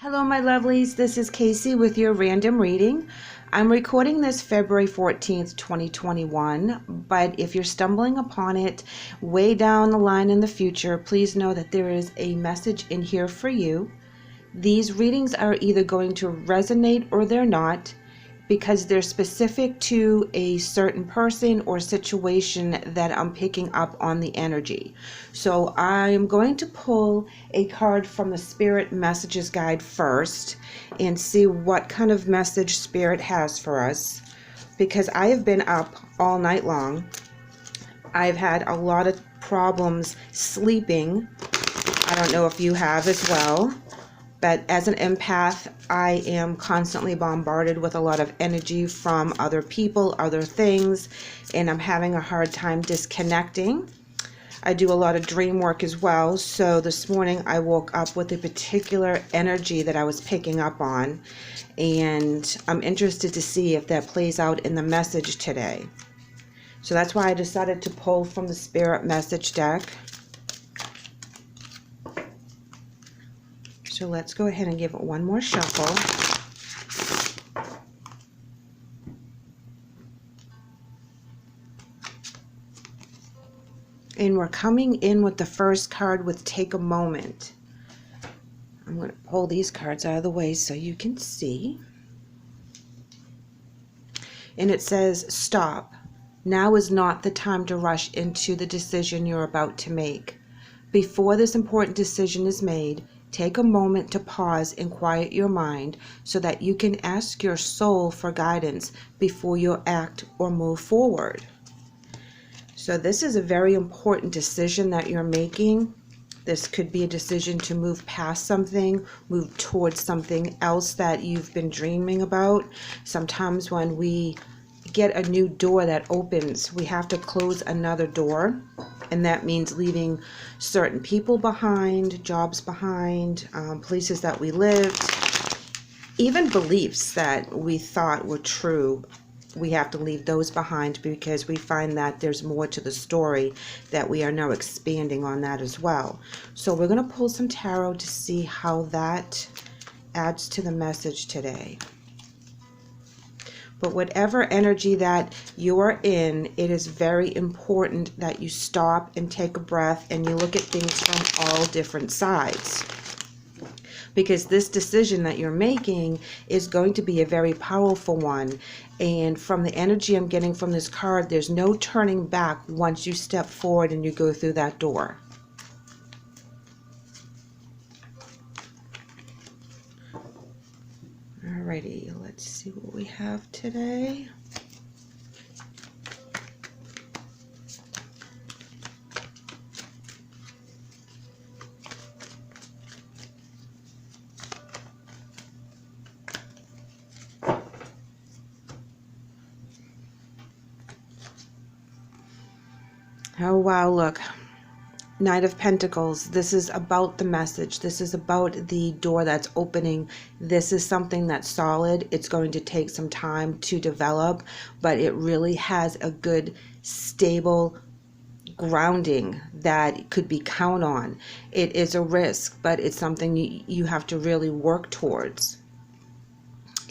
Hello, my lovelies. This is Kacee with your random reading. I'm recording this February 14th, 2021, but if you're stumbling upon it way down the line in the future, please know that there is a message in here for you. These readings are either going to resonate or they're not, because they're specific to a certain person or situation that I'm picking up on the energy. So I'm going to pull a card from the Spirit Messages Guide first and see what kind of message Spirit has for us, because I have been up all night long. I've had a lot of problems sleeping. I don't know if you have as well. But as an empath, I am constantly bombarded with a lot of energy from other people, other things, and I'm having a hard time disconnecting. I do a lot of dream work as well, so this morning I woke up with a particular energy that I was picking up on, and I'm interested to see if that plays out in the message today. So that's why I decided to pull from the Spirit Message deck. So let's go ahead and give it one more shuffle. And we're coming in with the first card with Take a Moment. I'm going to pull these cards out of the way so you can see. And it says, stop. Now is not the time to rush into the decision you're about to make. Before this important decision is made, take a moment to pause and quiet your mind so that you can ask your soul for guidance before you act or move forward. So this is a very important decision that you're making. This could be a decision to move past something, move towards something else that you've been dreaming about. Sometimes when we get a new door that opens, we have to close another door. And that means leaving certain people behind, jobs behind, places that we lived, even beliefs that we thought were true. We have to leave those behind because we find that there's more to the story, that we are now expanding on that as well. So we're going to pull some tarot to see how that adds to the message today. But whatever energy that you're in, it is very important that you stop and take a breath and you look at things from all different sides. Because this decision that you're making is going to be a very powerful one. And from the energy I'm getting from this card, there's no turning back once you step forward and you go through that door. Alrighty, let's see what we have today. Oh wow, look. Knight of Pentacles. This is about the message. This is about the door that's opening. This is something that's solid. It's going to take some time to develop, but it really has a good, stable grounding that could be count on. It is a risk, but it's something you have to really work towards.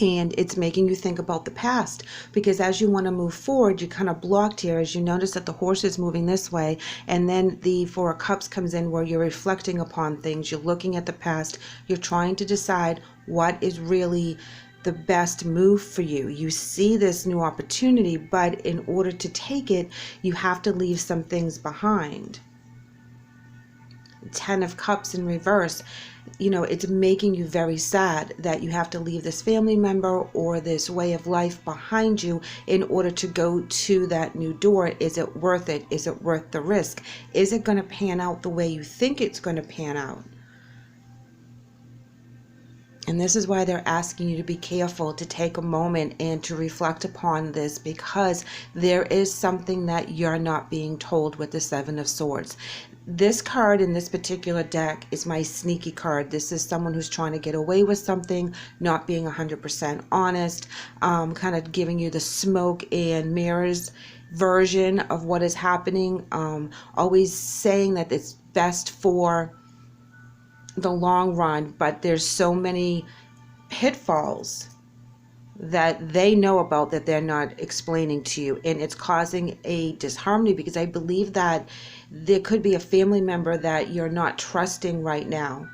And it's making you think about the past, because as you want to move forward, you're kind of blocked here as you notice that the horse is moving this way, and then the Four of Cups comes in where you're reflecting upon things, you're looking at the past, you're trying to decide what is really the best move for you. You see this new opportunity, but in order to take it, you have to leave some things behind. 10 of Cups in reverse. You know, it's making you very sad that you have to leave this family member or this way of life behind you in order to go to that new door. Is it worth it? Is it worth the risk? Is it going to pan out the way you think it's going to pan out? And this is why they're asking you to be careful, to take a moment and to reflect upon this, because there is something that you're not being told with the Seven of Swords. This card in this particular deck is my sneaky card. This is someone who's trying to get away with something, not being 100% honest, kind of giving you the smoke and mirrors version of what is happening, always saying that it's best for the long run, but there's so many pitfalls that they know about that they're not explaining to you, and it's causing a disharmony, because I believe that there could be a family member that you're not trusting right now.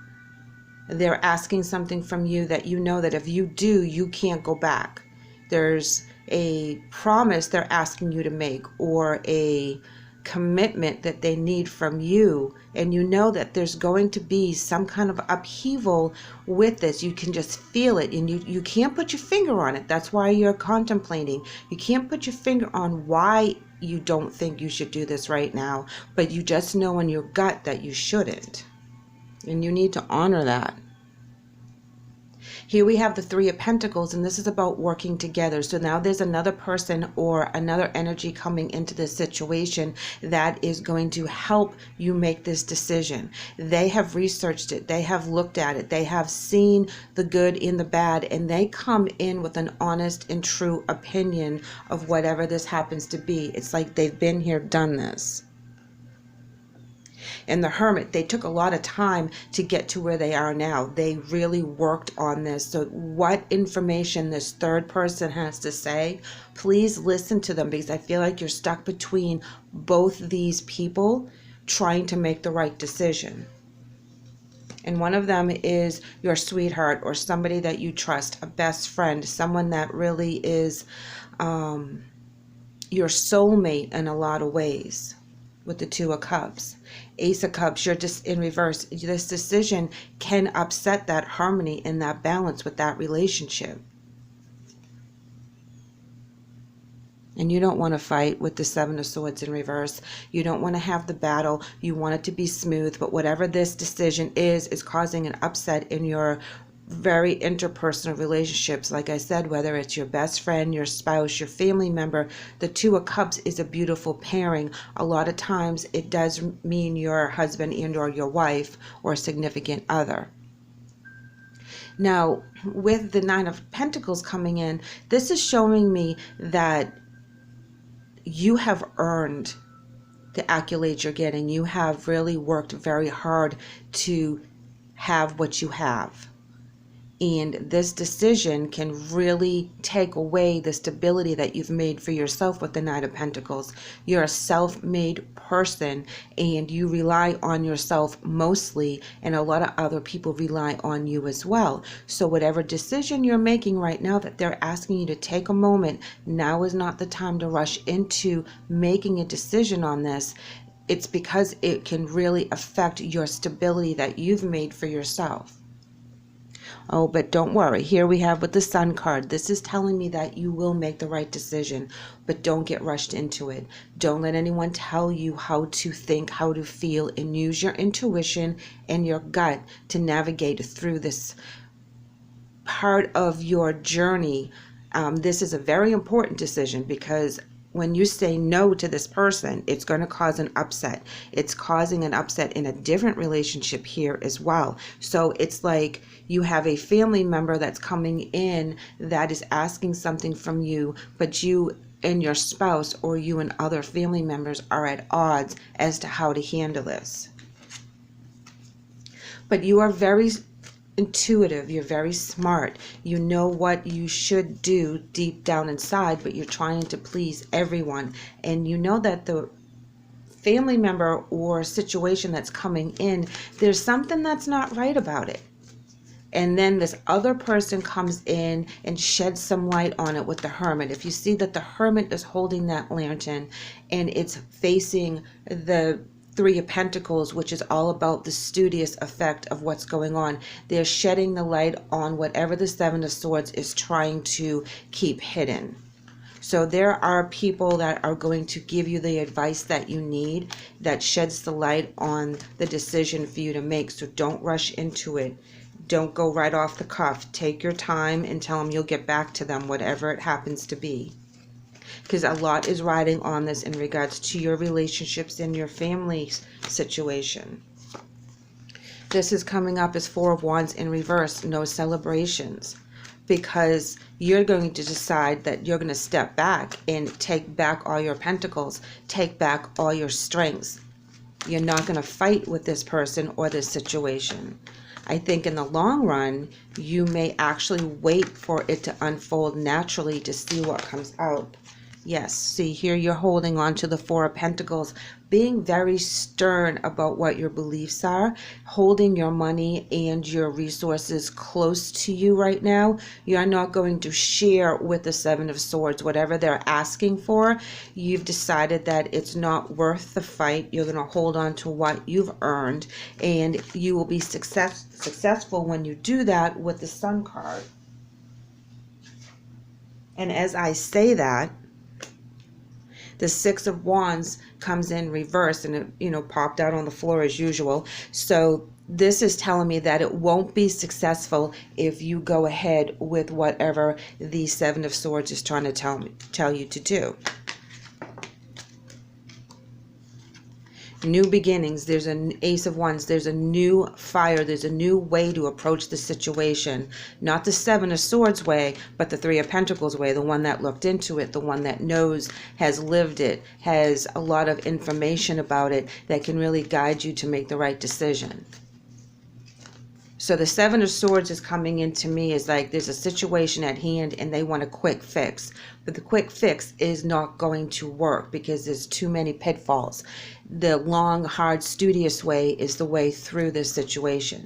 They're asking something from you that you know that if you do, you can't go back. There's a promise they're asking you to make, or a commitment that they need from you, and you know that there's going to be some kind of upheaval with this. You can just feel it, and you can't put your finger on it. That's why you're contemplating. You can't put your finger on why you don't think you should do this right now, but you just know in your gut that you shouldn't, and you need to honor that. Here we have the Three of Pentacles, and this is about working together. So now there's another person or another energy coming into this situation that is going to help you make this decision. They have researched it. They have looked at it. They have seen the good in the bad, and they come in with an honest and true opinion of whatever this happens to be. It's like they've been here, done this. And the Hermit, they took a lot of time to get to where they are now. They really worked on this. So what information this third person has to say, please listen to them, because I feel like you're stuck between both these people trying to make the right decision. And one of them is your sweetheart, or somebody that you trust, a best friend, someone that really is your soulmate in a lot of ways. With the Two of Cups, Ace of Cups, you're just in reverse. This decision can upset that harmony and that balance with that relationship. And you don't want to fight with the Seven of Swords in reverse. You don't want to have the battle. You want it to be smooth, but whatever this decision is causing an upset in your very interpersonal relationships. Like I said, whether it's your best friend, your spouse, your family member, the Two of Cups is a beautiful pairing. A lot of times it does mean your husband and or your wife or significant other. Now, with the Nine of Pentacles coming in, this is showing me that you have earned the accolades you're getting. You have really worked very hard to have what you have. And this decision can really take away the stability that you've made for yourself with the Nine of Pentacles. You're a self-made person, and you rely on yourself mostly, and a lot of other people rely on you as well. So whatever decision you're making right now that they're asking you to take a moment, now is not the time to rush into making a decision on this. It's because it can really affect your stability that you've made for yourself. Oh, but don't worry. Here we have with the Sun card. This is telling me that you will make the right decision, but don't get rushed into it. Don't let anyone tell you how to think, how to feel, and use your intuition and your gut to navigate through this part of your journey. This is a very important decision, because when you say no to this person, it's going to cause an upset. It's causing an upset in a different relationship here as well. So it's like you have a family member that's coming in that is asking something from you, but you and your spouse, or you and other family members, are at odds as to how to handle this. But you are very intuitive, you're very smart, you know what you should do deep down inside, but you're trying to please everyone, and you know that the family member or situation that's coming in, there's something that's not right about it. And then this other person comes in and sheds some light on it with the Hermit. If you see that the Hermit is holding that lantern and it's facing the Three of Pentacles, which is all about the studious effect of what's going on. They're shedding the light on whatever the Seven of Swords is trying to keep hidden. So there are people that are going to give you the advice that you need, that sheds the light on the decision for you to make. So don't rush into it. Don't go right off the cuff. Take your time and tell them you'll get back to them, whatever it happens to be. Because a lot is riding on this in regards to your relationships and your family situation. This is coming up as Four of Wands in reverse, no celebrations. Because you're going to decide that you're going to step back and take back all your pentacles, take back all your strengths. You're not going to fight with this person or this situation. I think in the long run, you may actually wait for it to unfold naturally to see what comes out. Yes, see here you're holding on to the Four of Pentacles, being very stern about what your beliefs are, holding your money and your resources close to you right now. You're not going to share with the Seven of Swords whatever they're asking for. You've decided that it's not worth the fight. You're going to hold on to what you've earned, and you will be successful when you do that with the Sun card. And as I say that, the Six of Wands comes in reverse, and it, you know, popped out on the floor as usual. So this is telling me that it won't be successful if you go ahead with whatever the Seven of Swords is trying to tell you to do. New beginnings. There's an Ace of Wands. There's a new fire. There's a new way to approach the situation. Not the Seven of Swords way, but the Three of Pentacles way. The one that looked into it. The one that knows, has lived it, has a lot of information about it that can really guide you to make the right decision. So the Seven of Swords is coming into me as like there's a situation at hand and they want a quick fix. But the quick fix is not going to work because there's too many pitfalls. The long, hard, studious way is the way through this situation.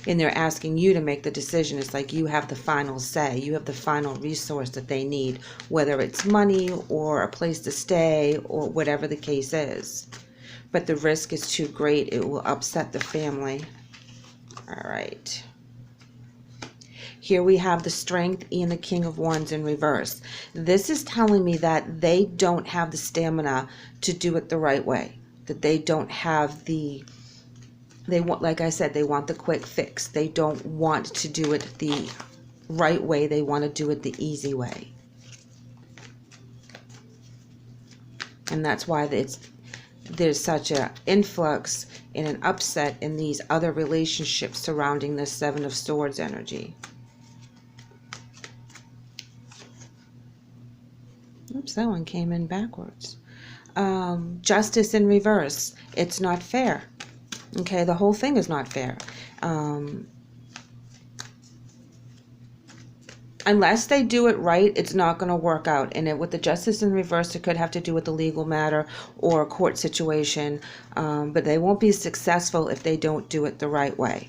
And they're asking you to make the decision. It's like you have the final say. You have the final resource that they need, whether it's money or a place to stay or whatever the case is. But the risk is too great. It will upset the family. All right. Here we have the Strength and the King of Wands in reverse. This is telling me that they don't have the stamina to do it the right way. That they don't have the... They want, like I said, they want the quick fix. They don't want to do it the right way. They want to do it the easy way. And that's why there's such an influx and an upset in these other relationships surrounding this Seven of Swords energy. Oops, that one came in backwards. Justice in reverse. It's not fair. Okay, the whole thing is not fair. Unless they do it right, it's not going to work out. And with the Justice in reverse, it could have to do with a legal matter or a court situation. But they won't be successful if they don't do it the right way.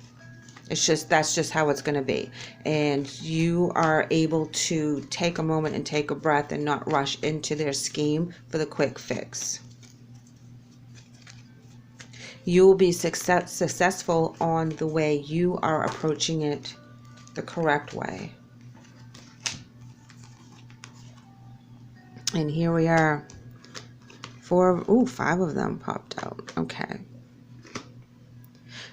That's just how it's going to be. And you are able to take a moment and take a breath and not rush into their scheme for the quick fix. You will be successful on the way you are approaching it the correct way. And here we are. 5 of them popped out. Okay.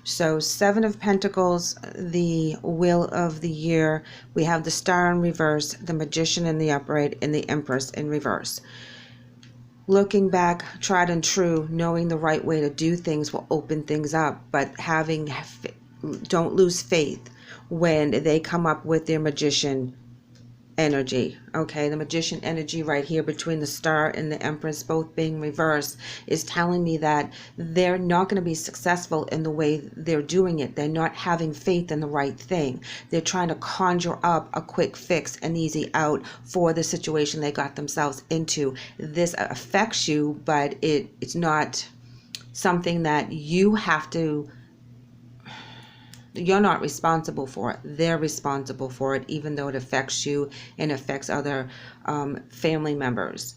So 7 of Pentacles, the Wheel of the Year. We have the Star in reverse, the Magician in the upright, and the Empress in reverse. Looking back, tried and true, knowing the right way to do things will open things up. But don't lose faith when they come up with their Magician energy. Okay, the Magician energy right here between the Star and the Empress both being reversed is telling me that they're not going to be successful in the way they're doing it. They're not having faith in the right thing. They're trying to conjure up a quick fix, an easy out for the situation they got themselves into. This affects you, but it's not something that you have to... You're not responsible for it. They're responsible for it, even though it affects you and affects other family members.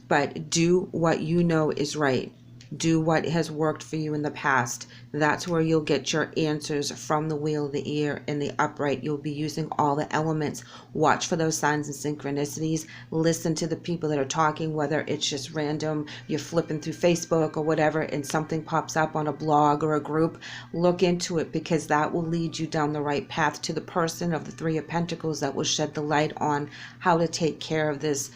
But do what you know is right. Do what has worked for you in the past. That's where you'll get your answers from the Wheel of the Year and the upright. You'll be using all the elements. Watch for those signs and synchronicities. Listen to the people that are talking, whether it's just random, you're flipping through Facebook or whatever, and something pops up on a blog or a group. Look into it, because that will lead you down the right path to the person of the Three of Pentacles that will shed the light on how to take care of this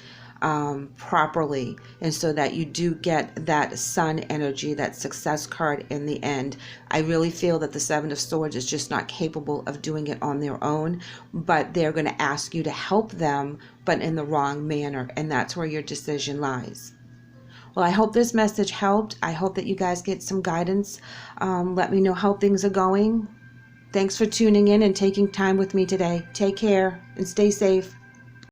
properly, and so that you do get that Sun energy, that success card in the end. I really feel that the Seven of Swords is just not capable of doing it on their own, but they're going to ask you to help them, but in the wrong manner, and that's where your decision lies. Well, I hope this message helped. I hope that you guys get some guidance. Let me know how things are going. Thanks for tuning in and taking time with me today. Take care and stay safe.